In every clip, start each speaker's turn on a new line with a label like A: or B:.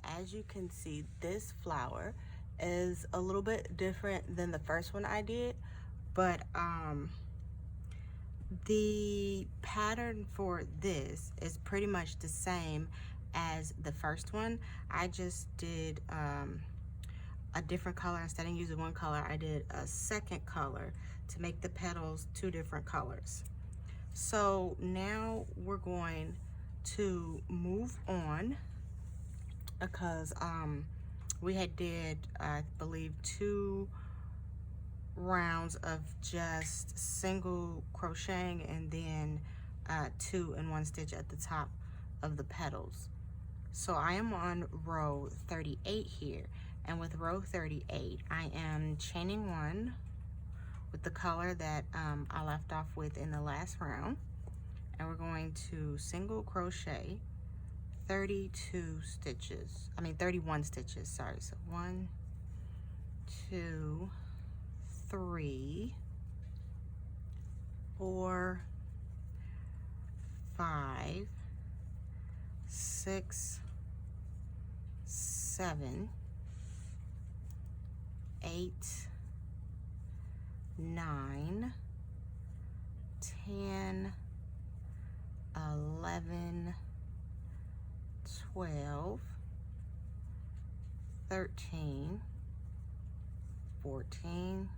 A: And as you can see, this flower is a little bit different than the first one I did, but the pattern for this is pretty much the same as the first one. I just did a different color. Instead of using one color, I did a second color to make the petals two different colors. So now we're going to move on because we had did, I believe, 2 rounds of just single crocheting and then 2 and 1 stitch at the top of the petals. So I am on row 38 here, and with row 38 I am chaining 1 with the color that I left off with in the last round, and we're going to single crochet 31 stitches, sorry. So 1, 2, 3, 4, 5, 6, 7, 8, 9, 10, 11, 12, 13, 14,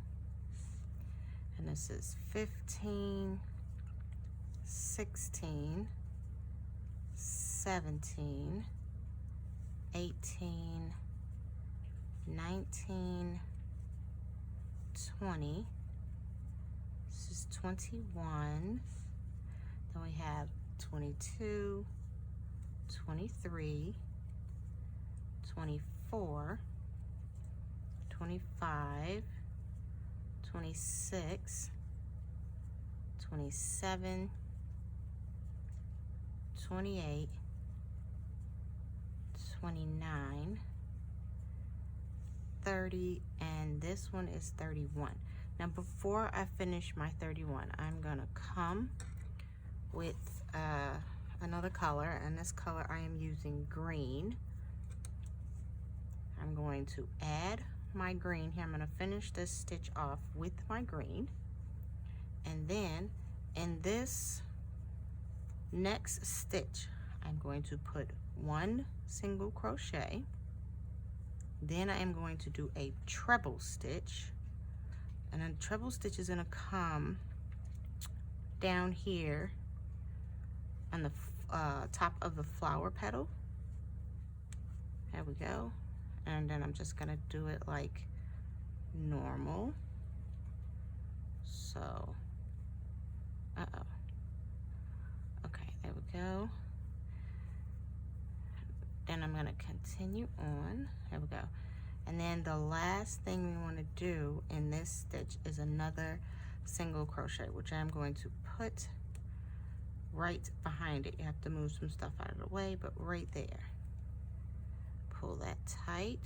A: and this is 15, 16, 17, 18, 19, 20. This is 21. Then we have 22, 23, 24, 25, 26, 27, 28, 29, 30, and this one is 31. Now before I finish my 31, I'm gonna come with another color, and this color I am using green. I'm going to add my green here. I'm going to finish this stitch off with my green, and then in this next stitch I'm going to put 1 single crochet, then I am going to do a treble stitch, and a treble stitch is going to come down here on the top of the flower petal. There we go. And then I'm just gonna do it like normal. So, okay, there we go. Then I'm gonna continue on. There we go. And then the last thing we want to do in this stitch is another single crochet, which I'm going to put right behind it. You have to move some stuff out of the way, but right there. Pull that tight.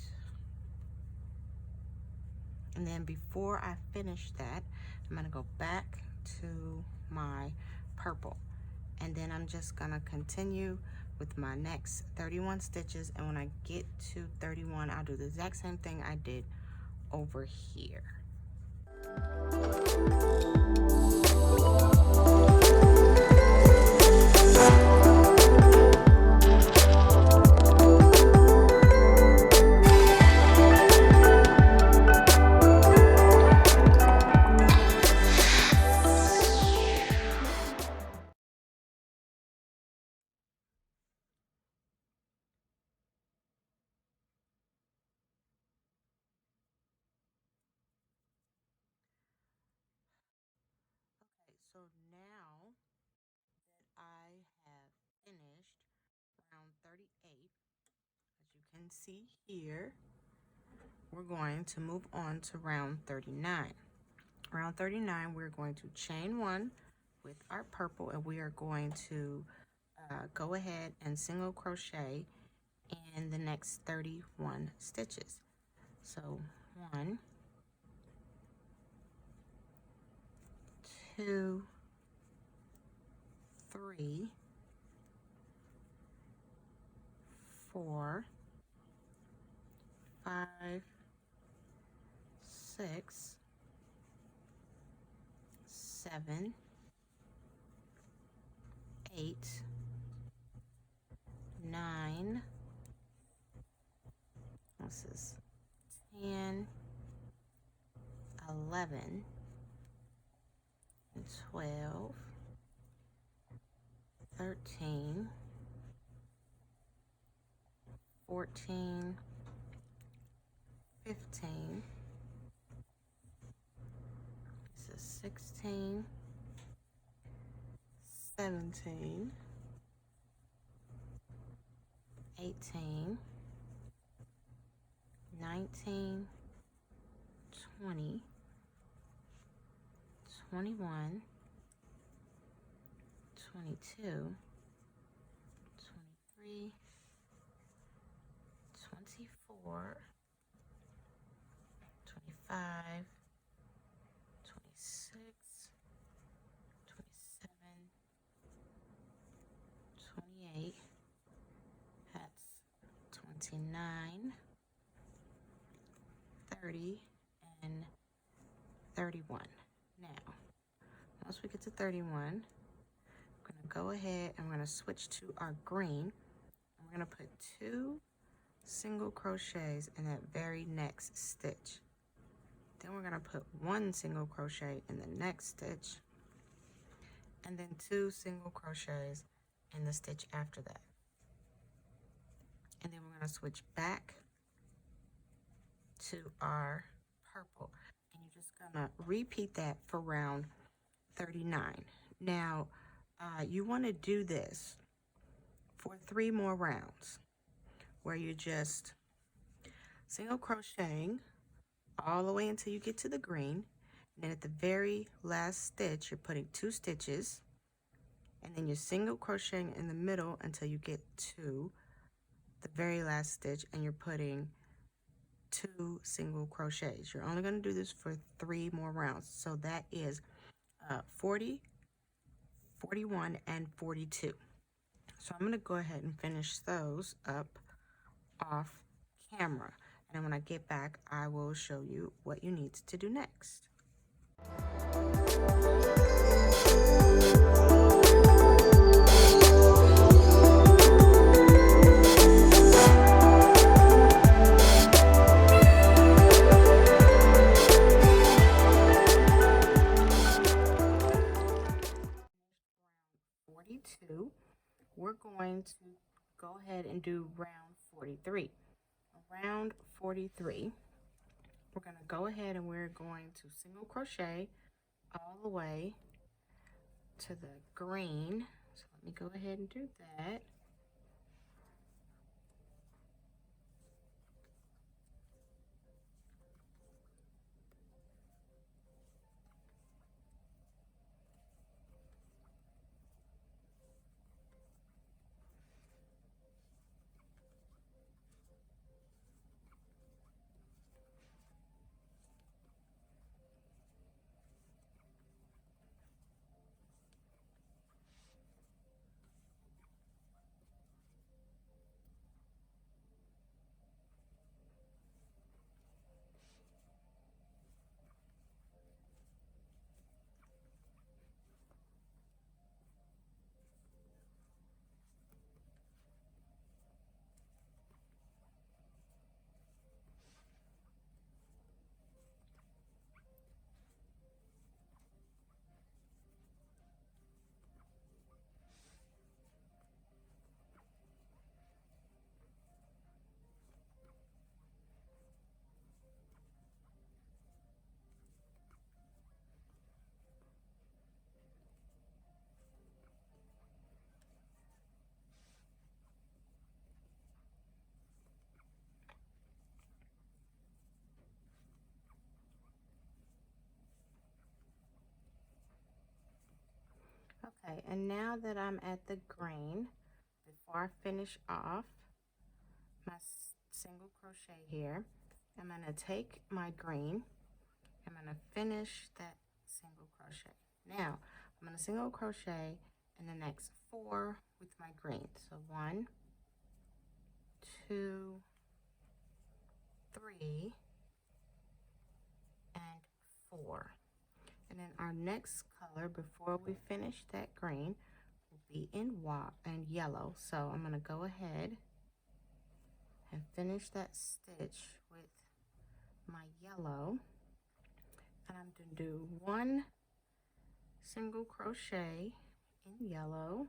A: And then before I finish that, I'm gonna go back to my purple, and then I'm just gonna continue with my next 31 stitches, and when I get to 31, I'll do the exact same thing I did over here. So now that I have finished round 38, as you can see here, we're going to move on to round 39. Round 39, we're going to chain 1 with our purple, and we are going to go ahead and single crochet in the next 31 stitches. So 1, 2, 3, 4, 5, 6, 7, 8, 9, this is 10, 11, 12, 13, 14, 15, this is 16, 17, 18, 19, 20, 21, 22, 23, 24, 25, 26, 27, 28, that's 29, 30, and 31. Now, once we get to 31, I'm going to go ahead and we're going to switch to our green. And we're going to put 2 single crochets in that very next stitch. Then we're going to put 1 single crochet in the next stitch, and then 2 single crochets in the stitch after that. And then we're going to switch back to our purple, and you're just going to repeat that for round 39. Now, you want to do this for 3 more rounds, where you're just single crocheting all the way until you get to the green. And then at the very last stitch, you're putting 2 stitches, and then you're single crocheting in the middle until you get to the very last stitch, and you're putting 2 single crochets. You're only going to do this for 3 more rounds. So that is 40, 41, and 42. So I'm going to go ahead and finish those up off camera. And then when I get back, I will show you what you need to do next. We're going to go ahead and do round 43. Round 43, we're going to go ahead and we're going to single crochet all the way to the green. So let me go ahead and do that. Okay, and now that I'm at the green, before I finish off my single crochet here, I'm going to take my green, I'm going to finish that single crochet. Now, I'm going to single crochet in the next 4 with my green. So 1, 2, 3, and 4. And then our next color before we finish that green will be in yellow. So I'm going to go ahead and finish that stitch with my yellow. And I'm going to do 1 single crochet in yellow.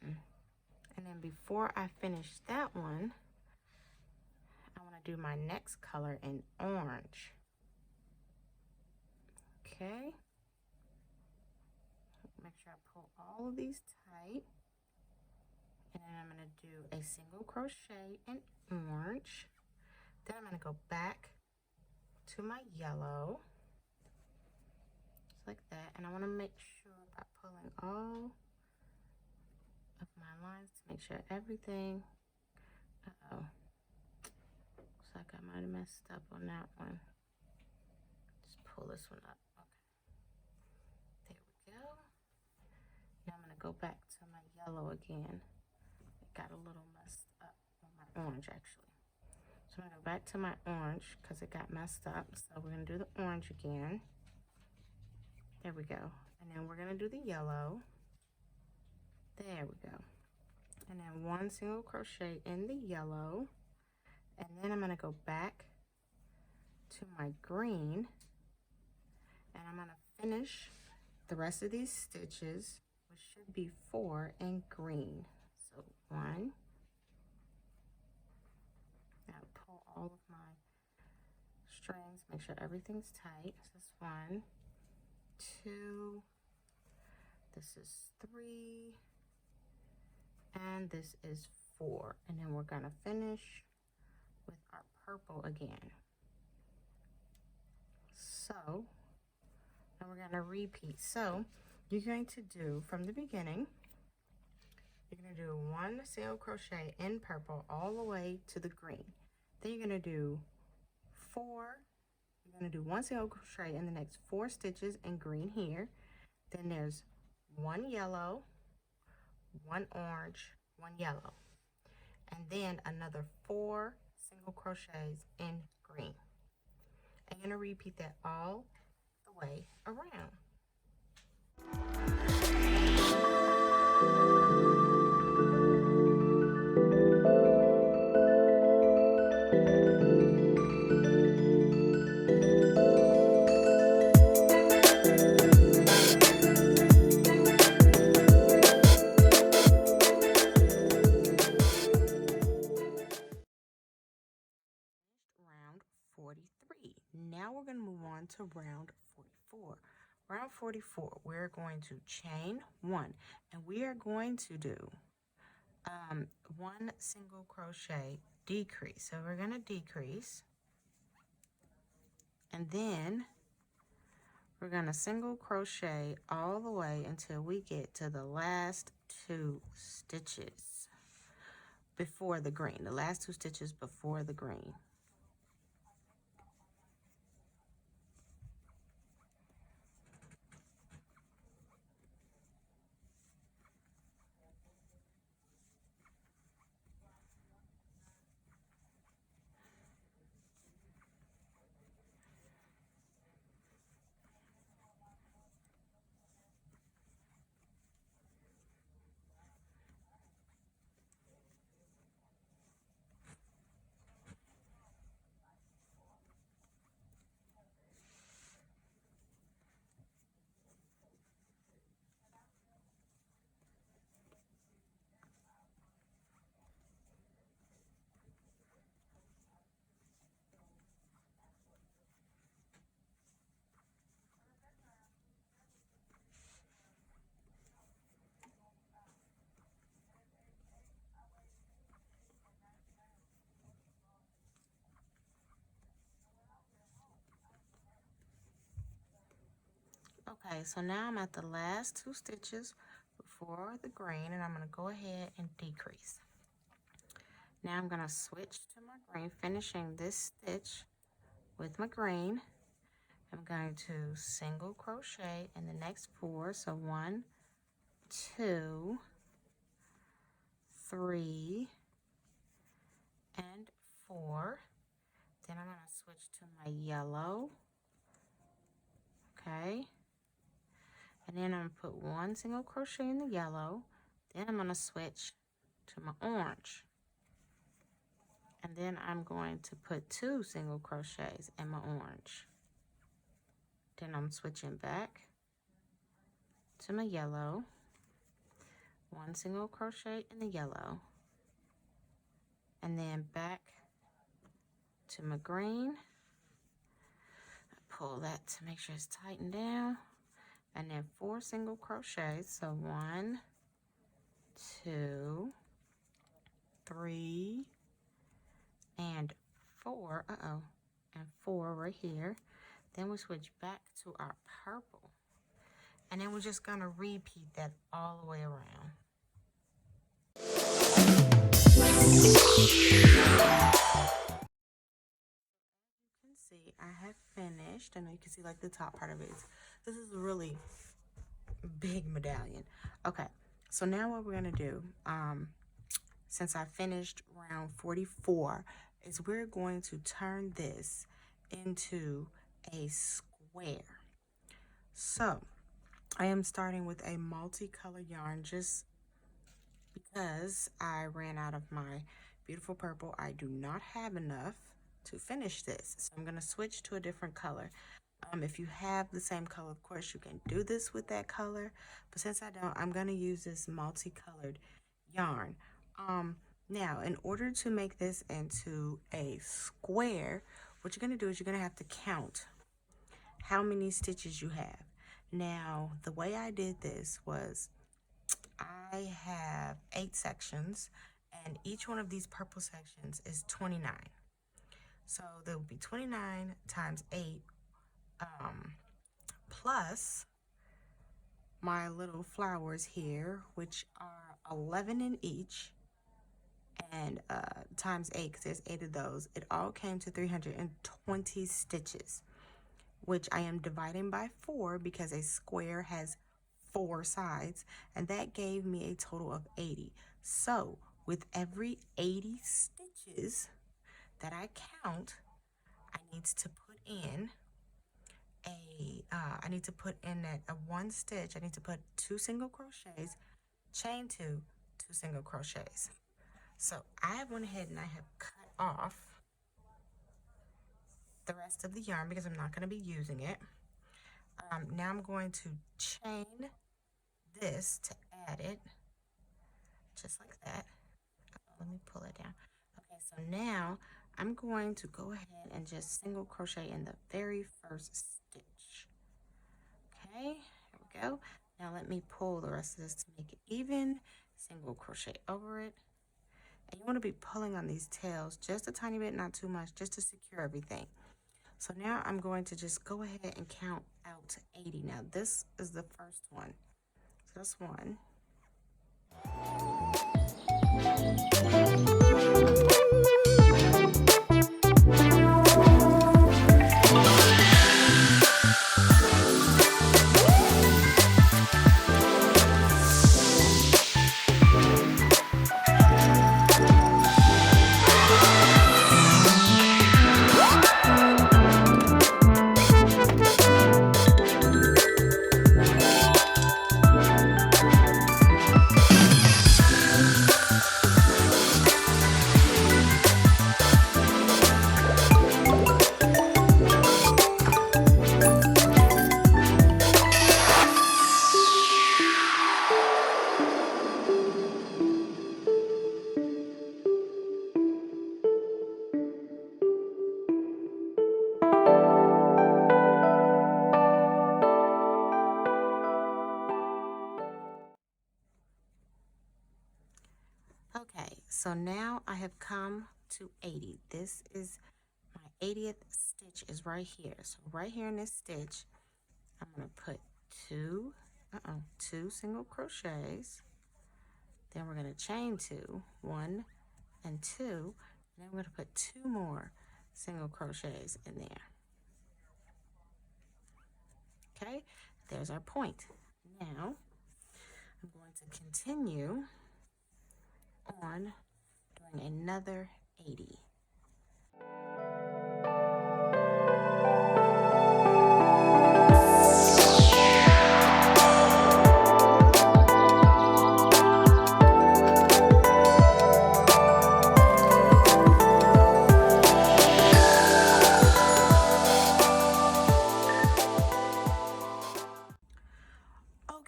A: And then before I finish that one, I want to do my next color in orange. Okay. Make sure I pull all of these tight. And then I'm going to do a single crochet in orange. Then I'm going to go back to my yellow. Just like that. And I want to make sure by pulling all of my lines to make sure everything. Uh-oh. Looks like I might have messed up on that one. Just pull this one up. Okay. There we go. Now I'm going to go back to my yellow again. It got a little messed up on my orange actually. So I'm going to go back to my orange because it got messed up. So we're going to do the orange again. There we go. And then we're going to do the yellow. There we go. And then 1 single crochet in the yellow. And then I'm going to go back to my green. And I'm going to finish the rest of these stitches, which should be 4 in green. So 1. Now pull all of my strings, make sure everything's tight. This is 1, 2, this is 3, and this is 4. And then we're going to finish with our purple again. So now we're going to repeat. So you're going to do from the beginning, you're going to do 1 single crochet in purple all the way to the green. Then you're going to do 4. You're going to do 1 single crochet in the next 4 stitches in green here. Then there's 1 yellow, 1 orange, 1 yellow, and then another 4 single crochets in green. I'm going to repeat that all the way around. Round 43. Now we're going to move on to round 44. Round 44, we're going to chain 1, and we are going to do 1 single crochet decrease. So we're going to decrease, and then we're going to single crochet all the way until we get to the last 2 stitches before the green, the last 2 stitches before the green. Okay, so now I'm at the last 2 stitches before the green, and I'm going to go ahead and decrease. Now I'm going to switch to my green, finishing this stitch with my green. I'm going to single crochet in the next 4, so 1, 2, 3, and 4. Then I'm going to switch to my yellow. Okay. And then I'm going to put 1 single crochet in the yellow. Then I'm going to switch to my orange. And then I'm going to put 2 single crochets in my orange. Then I'm switching back to my yellow. 1 single crochet in the yellow. And then back to my green. Pull that to make sure it's tightened down. And then 4 single crochets. So 1, 2, 3, and 4. And 4 right here. Then we switch back to our purple. And then we're just going to repeat that all the way around. See, I have finished. I know you can see like the top part of it. This is a really big medallion. Okay, so now what we're gonna do, since I finished round 44, is we're going to turn this into a square. So I am starting with a multicolor yarn just because I ran out of my beautiful purple. I do not have enough to finish this, so I'm going to switch to a different color. If you have the same color, of course you can do this with that color, but since I don't, I'm going to use this multicolored yarn. Now in order to make this into a square, what you're going to do is you're going to have to count how many stitches you have. Now the way I did this was I have 8 sections, and each one of these purple sections is 29. So there will be 29 times 8 plus my little flowers here, which are 11 in each, and times 8, because there's 8 of those. It all came to 320 stitches, which I am dividing by 4 because a square has 4 sides, and that gave me a total of 80. So with every 80 stitches that I count, I need to put in a 1 stitch. I need to put 2 single crochets, chain 2, 2 single crochets. So I went ahead and I have cut off the rest of the yarn because I'm not going to be using it. Now I'm going to chain this to add it, just like that. Let me pull it down. Okay, so now I'm going to go ahead and just single crochet in the very first stitch. Okay, here we go. Now let me pull the rest of this to make it even. Single crochet over it. And you want to be pulling on these tails just a tiny bit, not too much, just to secure everything. So now I'm going to just go ahead and count out to 80. Now this is the first one. So that's 1. Okay, so now I have come to 80. This is my 80th stitch is right here. So right here in this stitch, I'm going to put 2 single crochets. Then we're going to chain 2, 1 and 2, and then we're going to put 2 more single crochets in there. Okay, there's our point. Now I'm going to continue on doing another 80.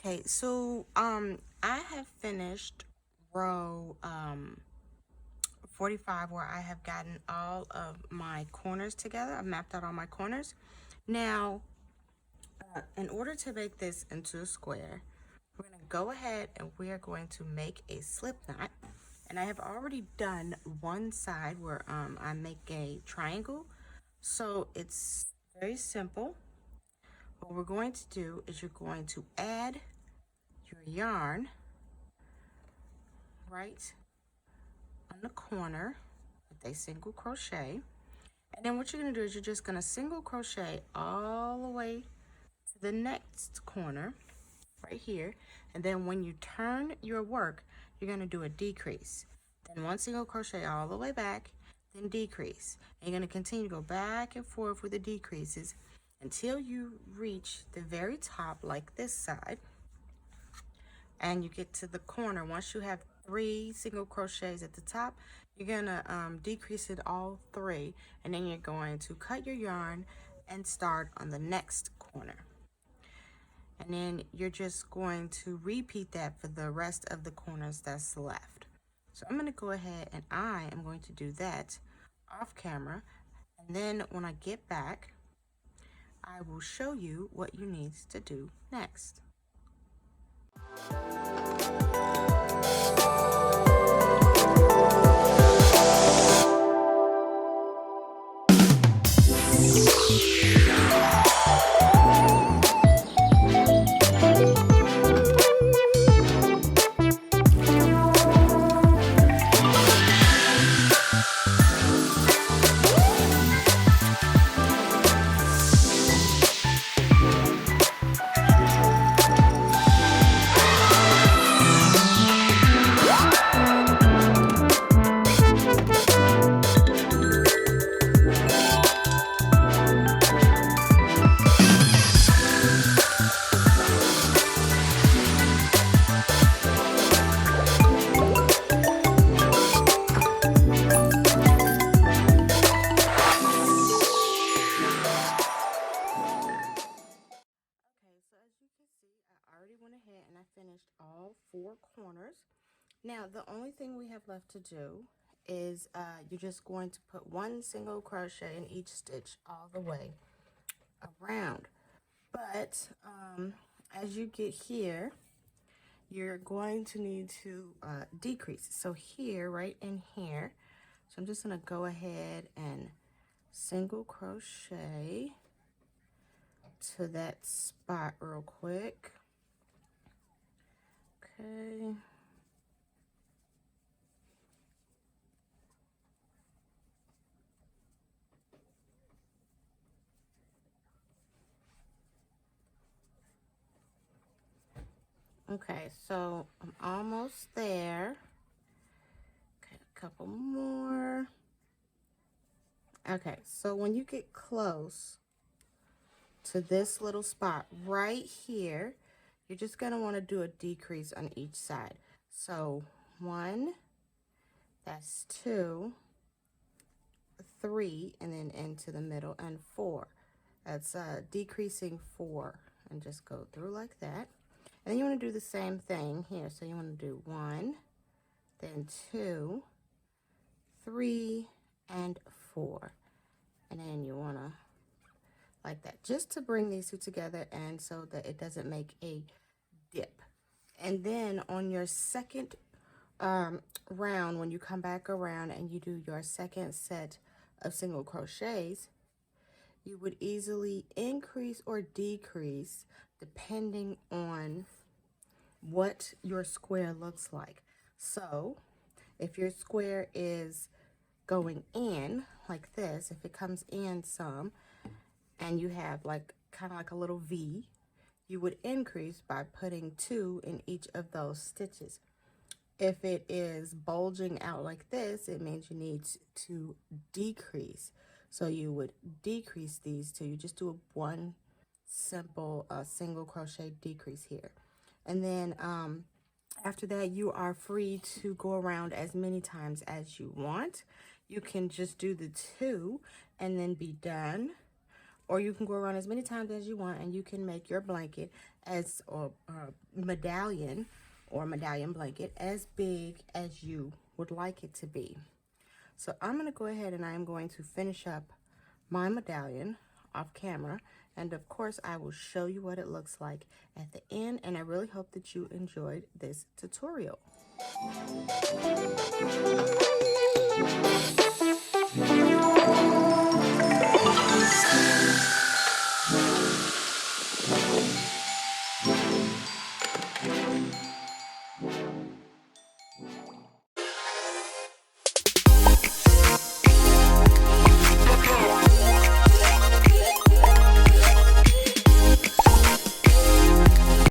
A: Okay, so I have finished row 45 where I have gotten all of my corners together. I've mapped out all my corners. Now, in order to make this into a square, we're going to go ahead and we are going to make a slip knot. And I have already done one side where I make a triangle. So it's very simple. What we're going to do is you're going to add your yarn right on the corner with a single crochet. And then what you're going to do is you're just going to single crochet all the way to the next corner right here. And then when you turn your work, you're going to do a decrease. Then one single crochet all the way back, then decrease. And you're going to continue to go back and forth with the decreases until you reach the very top like this side. And you get to the corner. Once you have 3 single crochets at the top, you're gonna decrease it all 3, and then you're going to cut your yarn and start on the next corner. And then you're just going to repeat that for the rest of the corners that's left. So I'm gonna go ahead and I am going to do that off camera, and then when I get back, I will show you what you need to do next. Went ahead and I finished all 4 corners. Now the only thing we have left to do is you're just going to put 1 single crochet in each stitch all the way around. But as you get here, you're going to need to decrease. So here, right in here, so I'm just going to go ahead and single crochet to that spot real quick. Okay. Okay, so I'm almost there. Okay, a couple more. Okay, so when you get close to this little spot right here, you're just going to want to do a decrease on each side. So 1, that's 2, 3, and then into the middle, and 4. That's decreasing 4, and just go through like that. And then you want to do the same thing here. So you want to do 1, then 2, 3, and 4. And then you want to, like that, just to bring these 2 together and so that it doesn't make a dip. And then on your second round, when you come back around and you do your second set of single crochets, you would easily increase or decrease depending on what your square looks like. So if your square is going in like this, if it comes in some and you have like kind of like a little V, you would increase by putting 2 in each of those stitches. If it is bulging out like this, it means you need to decrease. So you would decrease these two. You just do a one simple single crochet decrease here. And then after that, you are free to go around as many times as you want. You can just do the two and then be done. Or you can go around as many times as you want, and you can make your blanket as, or medallion or medallion blanket as big as you would like it to be. So I'm going to go ahead and I am going to finish up my medallion off camera, and of course I will show you what it looks like at the end, and I really hope that you enjoyed this tutorial.